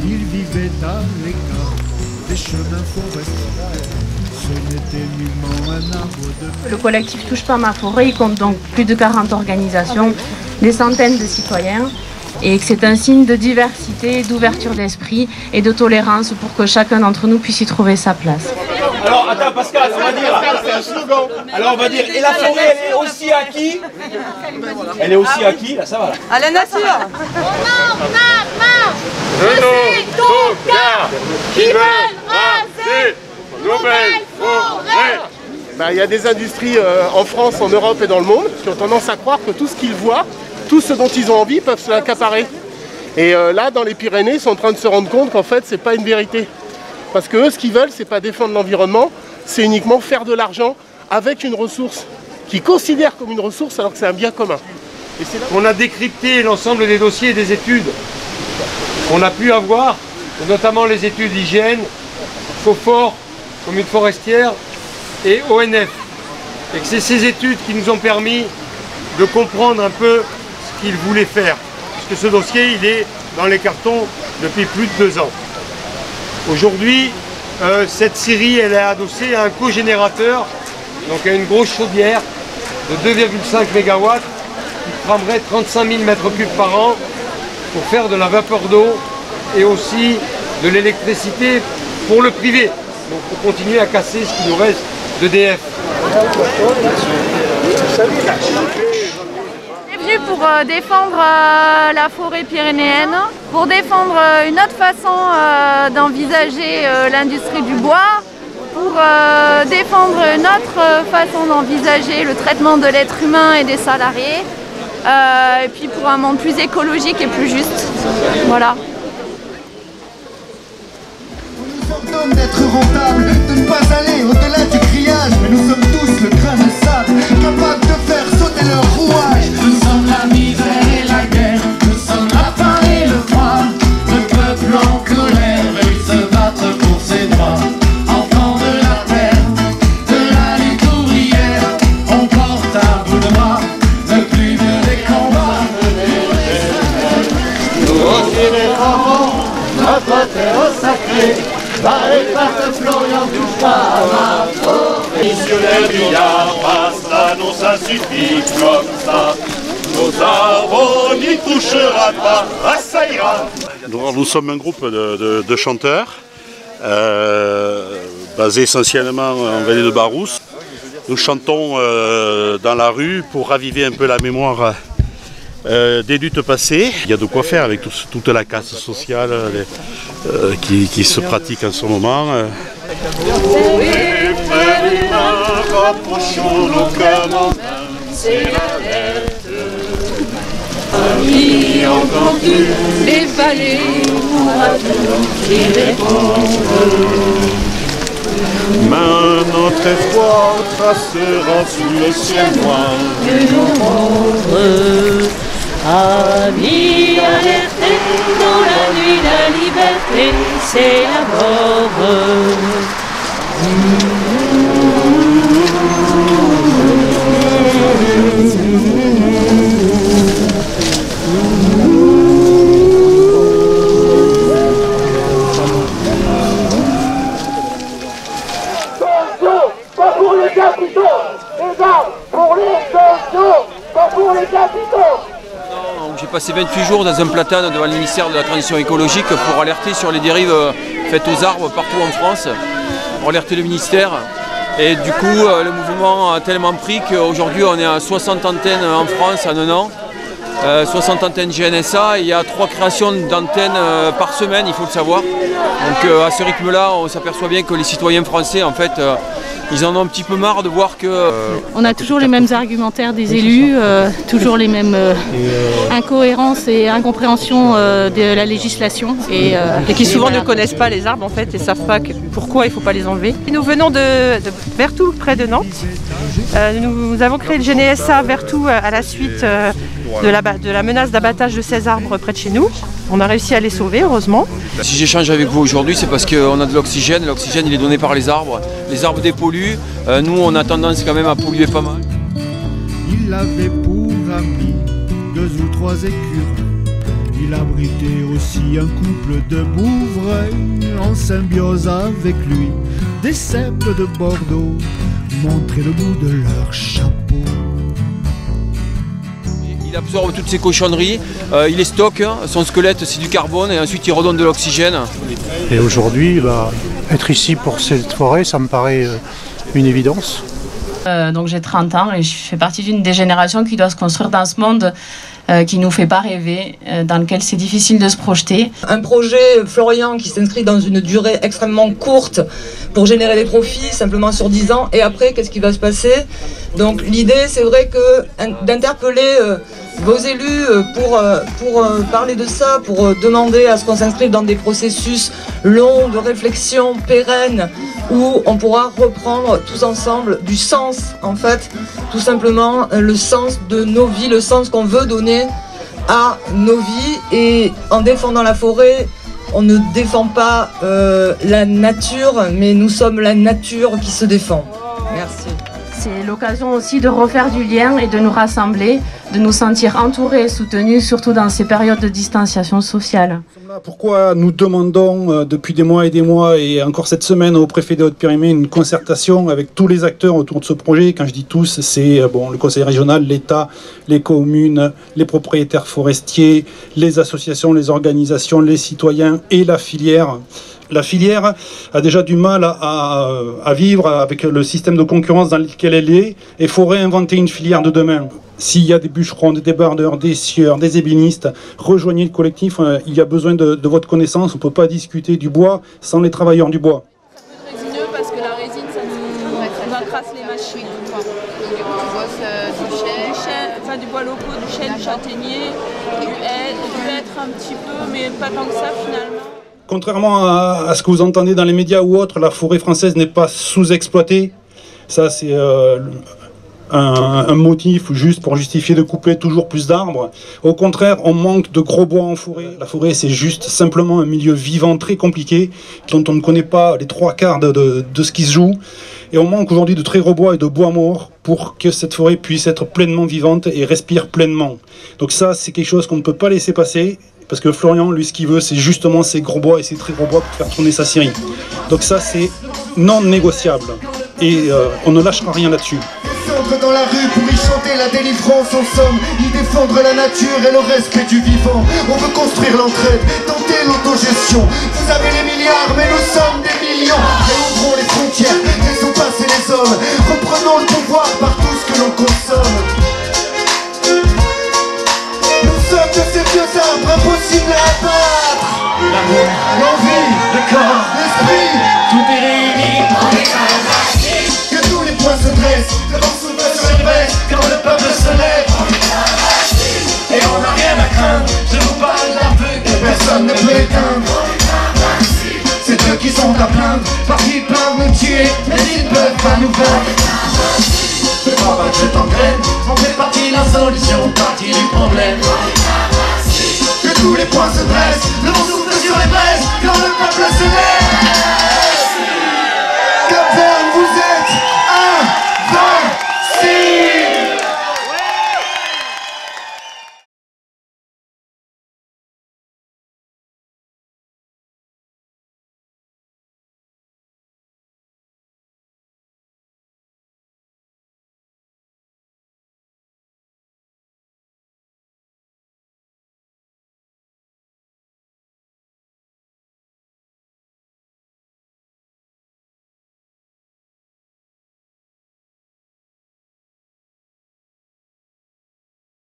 Il vivait dans les camps des chemins forestiers. Ce n'était nullement un arbre de... Le collectif Touche pas ma forêt, il compte donc plus de 40 organisations, des centaines de citoyens, et que c'est un signe de diversité, d'ouverture d'esprit et de tolérance pour que chacun d'entre nous puisse y trouver sa place. Alors attends Pascal, on va dire, c'est un slogan. Alors on va dire, et la forêt elle est aussi à qui? Elle est aussi à qui? Là ça va là. À la nature. On en a marre de ces tocards qui veulent raser nos belles forêts. Il y a des industries en France, en Europe et dans le monde qui ont tendance à croire que tout ce qu'ils voient, tout ce dont ils ont envie peuvent se l'accaparer. Et là, dans les Pyrénées, ils sont en train de se rendre compte qu'en fait, c'est pas une vérité. Parce que eux, ce qu'ils veulent, c'est pas défendre l'environnement, c'est uniquement faire de l'argent avec une ressource qu'ils considèrent comme une ressource alors que c'est un bien commun. Et c'est là... On a décrypté l'ensemble des dossiers et des études qu'on a pu avoir, notamment les études IGN, FOFOR, Commune forestière et ONF. Et que c'est ces études qui nous ont permis de comprendre un peu ce qu'ils voulaient faire. Puisque ce dossier, il est dans les cartons depuis plus de 2 ans. Aujourd'hui, cette scierie, elle est adossée à un cogénérateur, donc à une grosse chaudière de 2,5 MW qui prendrait 35 000 m3 par an pour faire de la vapeur d'eau et aussi de l'électricité pour le privé. Donc pour continuer à casser ce qui nous reste d'EDF. Pour défendre la forêt pyrénéenne, pour défendre une autre façon d'envisager l'industrie du bois, pour défendre une autre façon d'envisager le traitement de l'être humain et des salariés, et puis pour un monde plus écologique et plus juste. Voilà. On nous ordonne d'être rentable, de ne pas aller au-delà du grillage, mais nous sommes tous le grain de sable, capables de faire sauter leur rouage. Nous sommes la misère et la guerre, nous sommes la faim et le froid, le peuple en colère, mais il se battre pour ses droits. Enfants de la terre, de la lutte ouvrière, on porte à bout de bras le plus vieux des combats. Nous aussi défendons notre terre sacrée. Missionnaire du Yabasta, non ça suffit comme ça. Nos arbres n'y touchera pas, ah ça ira. Nous sommes un groupe de chanteurs, basés essentiellement en vallée de Barousse. Nous chantons dans la rue pour raviver un peu la mémoire des luttes passées. Il y a de quoi faire avec toute la casse sociale qui se pratique en ce moment. Rapprochons nos cœurs en main, c'est l'alerte. Amis, entends-tu les vallées, pourras-tu y répondre? Mais notre espoir tracera sous le ciel noir de nos mondes. Amis, alertés dans la nuit, la liberté, c'est la mort. Pas pour les capitaux, les arbres pour les sociaux, pas pour les capitaux. J'ai passé 28 jours dans un platane devant le ministère de la Transition écologique pour alerter sur les dérives faites aux arbres partout en France, pour alerter le ministère. Et du coup, le mouvement a tellement pris qu'aujourd'hui on est à 60 antennes en France en 1 an. 60 antennes GNSA, et il y a 3 créations d'antennes par semaine, il faut le savoir. Donc à ce rythme-là, on s'aperçoit bien que les citoyens français, en fait, ils en ont un petit peu marre de voir que... On a toujours les mêmes argumentaires des élus, toujours les mêmes incohérences et incompréhensions de la législation. Et qui souvent ne connaissent pas les arbres en fait et ne savent pas pourquoi il ne faut pas les enlever. Nous venons de Vertou, près de Nantes. Nous avons créé le GNSA Vertou à la suite de la menace d'abattage de 16 arbres près de chez nous. On a réussi à les sauver, heureusement. Si j'échange avec vous aujourd'hui, c'est parce qu'on a de l'oxygène. L'oxygène, il est donné par les arbres. Les arbres dépolluent. Nous, on a tendance quand même à polluer pas mal. Il Il avait pour amis 2 ou 3 écureuils. Il abritait aussi un couple de bouvreuils. En symbiose avec lui, des cèpes de Bordeaux montraient le bout de leur chapeau. Il absorbe toutes ces cochonneries, il les stocke, son squelette c'est du carbone et ensuite il redonne de l'oxygène. Et aujourd'hui, être ici pour cette forêt, ça me paraît une évidence. Donc j'ai 30 ans et je fais partie d'une des générations qui doit se construire dans ce monde qui ne nous fait pas rêver, dans lequel c'est difficile de se projeter. Un projet Florian qui s'inscrit dans une durée extrêmement courte pour générer des profits simplement sur 10 ans. Et après, qu'est-ce qui va se passer? Donc l'idée, c'est vrai que d'interpeller vos élus pour parler de ça, pour demander à ce qu'on s'inscrive dans des processus longs de réflexion pérennes où on pourra reprendre tous ensemble du sens, en fait, tout simplement le sens de nos vies, le sens qu'on veut donner à nos vies. Et en défendant la forêt, on ne défend pas la nature, mais nous sommes la nature qui se défend. Merci. C'est l'occasion aussi de refaire du lien et de nous rassembler, de nous sentir entourés et soutenus, surtout dans ces périodes de distanciation sociale. Pourquoi nous demandons depuis des mois et encore cette semaine au préfet des Hautes-Pyrénées une concertation avec tous les acteurs autour de ce projet. Quand je dis tous, c'est le conseil régional, l'État, les communes, les propriétaires forestiers, les associations, les organisations, les citoyens et la filière. La filière a déjà du mal à vivre avec le système de concurrence dans lequel elle est, et il faut réinventer une filière de demain. S'il y a des bûcherons, des débardeurs, des scieurs, des ébénistes, rejoignez le collectif, il y a besoin de votre connaissance, on ne peut pas discuter du bois sans les travailleurs du bois. C'est résineux parce que la résine, ça crasse les machines. Donc du coup, tu bosses du chêne, du bois locaux, du chêne, du châtaignier, du hêtre un petit peu, mais pas tant que ça finalement. Contrairement à ce que vous entendez dans les médias ou autres, la forêt française n'est pas sous-exploitée. Ça, c'est un motif juste pour justifier de couper toujours plus d'arbres. Au contraire, on manque de gros bois en forêt. La forêt, c'est juste simplement un milieu vivant très compliqué, dont on ne connaît pas les 3/4 de ce qui se joue. Et on manque aujourd'hui de très gros bois et de bois morts pour que cette forêt puisse être pleinement vivante et respire pleinement. Donc ça, c'est quelque chose qu'on ne peut pas laisser passer. Parce que Florian, lui, ce qu'il veut, c'est justement ces gros bois et ces très gros bois pour faire tourner sa scierie. Donc ça, c'est non négociable. Et on ne lâchera rien là-dessus. Descendre dans la rue pour y chanter la délivrance, en somme, y défendre la nature et le respect du vivant. On veut construire l'entraide, tenter l'autogestion. Vous avez les milliards, mais nous sommes des millions. Réouvrons les frontières, laissons passer les hommes. Reprenons le pouvoir par tout ce que l'on consomme. De ces vieux arbres impossibles à abattre. L'amour, l'envie, le corps, l'esprit, tout est réuni en éclat. Que tous les points se dressent, le vent s'ouvre sur les braises, quand le peuple se lève. Et on n'a rien à craindre, je vous parle d'un feu que personne ne peut éteindre. C'est eux qui sont à plaindre, parce qu'ils peuvent nous tuer, mais ils ne peuvent pas nous vaincre. Je crois pas que je t'engraine, on fait partie de la solution, partie du problème. Que tous les points se dressent, le vent souffle sur les braises, quand le peuple se lève.